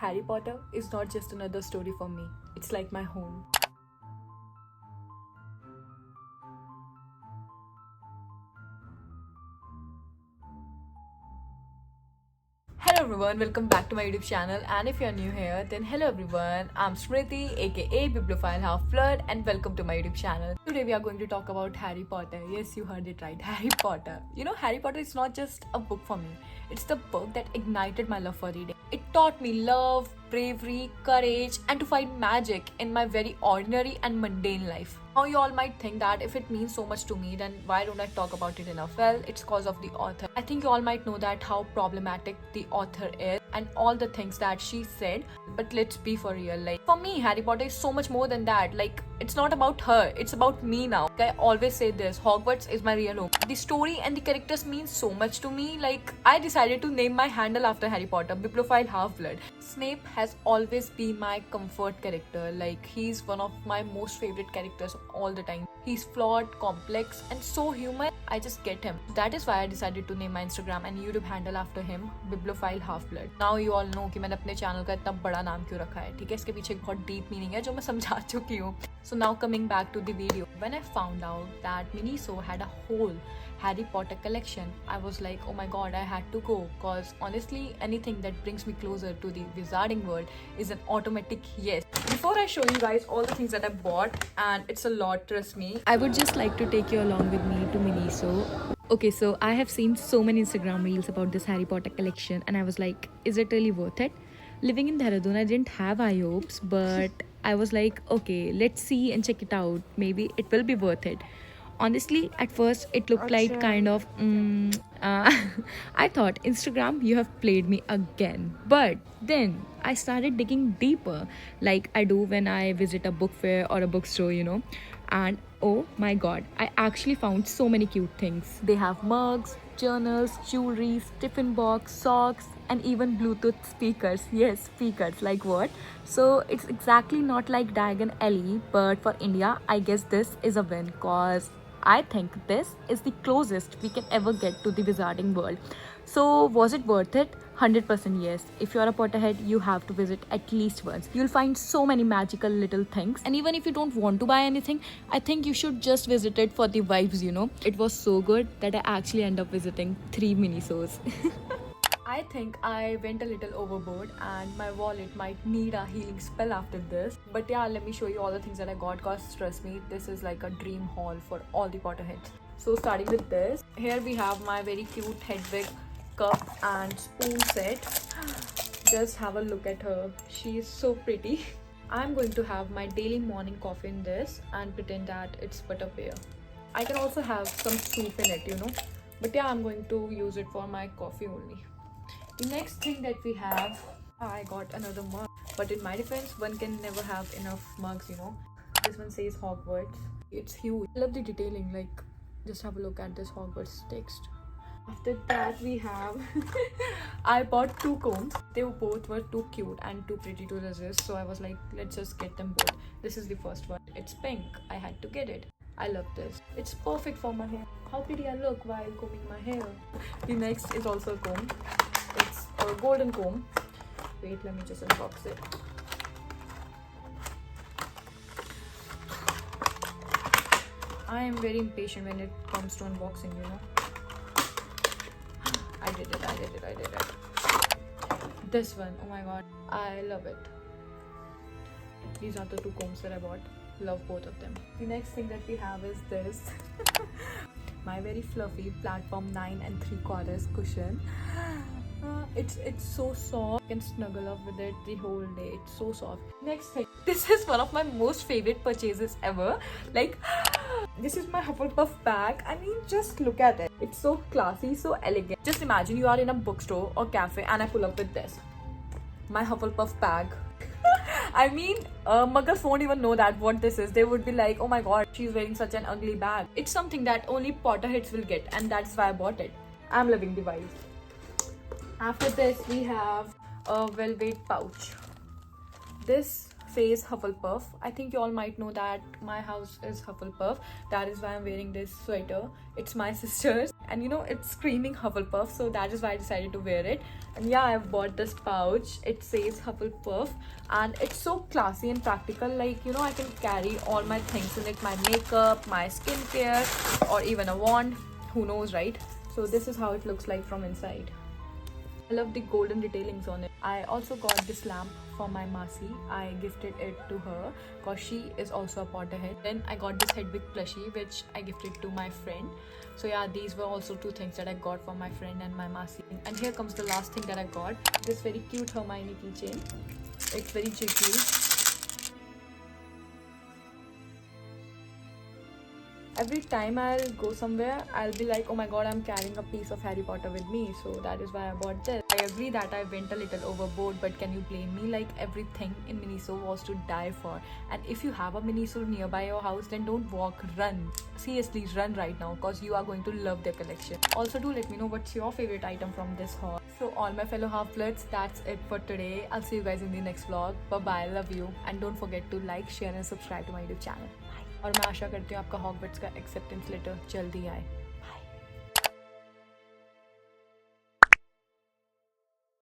Harry Potter is not just another story for me, it's like my home. Hello everyone, welcome back to my YouTube channel, and if you're new here then hello everyone, I'm Smriti aka Bibliophile Half Blood and welcome to my YouTube channel. Today we are going to talk about Harry Potter. Yes, you heard it right, Harry Potter. You know, Harry Potter is not just a book for me, it's the book that ignited my love for reading. It taught me love, bravery, courage, and to find magic in my very ordinary and mundane life. Now you all might think that if it means so much to me, then why don't I talk about it enough? Well, it's cause of the author. I think you all might know that how problematic the author is and all the things that she said, but let's be for real. Like, for me, Harry Potter is so much more than that. Like, it's not about her, it's about me now. I always say this, Hogwarts is my real home. The story and the characters mean so much to me. Like, I decided to name my handle after Harry Potter, Bibliophile Half Blood. Snape has always been my comfort character. Like, he's one of my most favorite characters all the time. He's flawed, complex, and so human. I just get him. That is why I decided to name my Instagram and YouTube handle after him, Bibliophile Half Blood. Now you all know कि मैंने अपने channel का इतना बड़ा नाम क्यों रखा है. ठीक है, इसके पीछे बहुत deep meaning है जो मैं समझा चुकी हूँ. So now coming back to the video, when I found out that Miniso had a whole Harry Potter collection, I was like, oh my god, I had to go, cause honestly anything that brings me closer to the wizarding world is an automatic yes. Before I show you guys all the things that I bought, and it's a lot, trust me, I would just like to take you along with me to Miniso. Okay, so I have seen so many Instagram reels about this Harry Potter collection and I was like, is it really worth it? Living in Dehradun, I didn't have high hopes, but I was like, okay, let's see and check it out. Maybe it will be worth it. Honestly, at first it looked like kind of I thought, Instagram, you have played me again. But then I started digging deeper, like I do when I visit a book fair or a bookstore, you know. And oh my god, I actually found so many cute things. They have mugs, journals, jewelry, tiffin box, socks, and even Bluetooth speakers. Yes, speakers, like what? So it's exactly not like Diagon Alley, but for India, I guess this is a win, cause I think this is the closest we can ever get to the wizarding world. So was it worth it? 100% yes. If you're a Potterhead, you have to visit at least once. You'll find so many magical little things. And even if you don't want to buy anything, I think you should just visit it for the vibes, you know. It was so good that I actually end up visiting 3 Minisos. I think I went a little overboard and my wallet might need a healing spell after this. But yeah, let me show you all the things that I got, cause trust me, this is like a dream haul for all the Potterheads. So starting with this, here we have my very cute Hedwig cup and spoon set. Just have a look at her. She is so pretty. I'm going to have my daily morning coffee in this and pretend that it's butterbeer. I can also have some soup in it, you know. But yeah, I'm going to use it for my coffee only. The next thing that we have, I got another mug. But in my defense, one can never have enough mugs, you know. This one says Hogwarts. It's huge. I love the detailing, like just have a look at this Hogwarts text. After that we have I bought 2 combs. They both were too cute and too pretty to resist, so I was like, let's just get them both. This is the first one. It's pink. I had to get it. I love this. It's perfect for my hair. How pretty I look while combing my hair. The next is also a comb. It's a golden comb. Wait, let me just unbox it. I am very impatient when it comes to unboxing, you know. I did it. This one, oh my god, I love it. These are the 2 combs that I bought. Love both of them. The next thing that we have is this. My very fluffy platform 9 3/4 cushion. It's so soft. You can snuggle up with it the whole day. It's so soft. Next thing, this is one of my most favorite purchases ever. Like, this is my Hufflepuff bag. I mean, just look at it. It's so classy, so elegant. Just imagine you are in a bookstore or cafe and I pull up with this. My Hufflepuff bag. I mean, muggles won't even know that what this is. They would be like, oh my god, she's wearing such an ugly bag. It's something that only Potterheads will get, and that's why I bought it. I'm loving the vibe. After this, we have a velvet pouch. This says Hufflepuff. I think you all might know that my house is Hufflepuff. That is why I'm wearing this sweater. It's my sister's and it's screaming Hufflepuff, so that is why I decided to wear it. And yeah, I've bought this pouch. It says Hufflepuff, and it's so classy and practical. Like, I can carry all my things in it, my makeup, my skincare, or even a wand. Who knows, right? So this is how it looks like from inside. I love the golden detailings on it. I also got this lamp for my Masi. I gifted it to her because she is also a Potterhead. Then I got this Hedwig plushie, which I gifted to my friend. So yeah, these were also two things that I got for my friend and my Masi. And here comes the last thing that I got. This very cute Hermione keychain. It's very jiggly. Every time I'll go somewhere, I'll be like, oh my god, I'm carrying a piece of Harry Potter with me. So that is why I bought this. I agree that I went a little overboard, but can you blame me? Like, everything in Miniso was to die for. And if you have a Miniso nearby your house, then don't walk, run. Seriously, run right now, because you are going to love their collection. Also, do let me know what's your favorite item from this haul. So all my fellow half-bloods, that's it for today. I'll see you guys in the next vlog. Bye-bye, love you. And don't forget to like, share and subscribe to my YouTube channel. और मैं आशा करती हूँ आपका Hogwarts का acceptance letter जल्दी आए.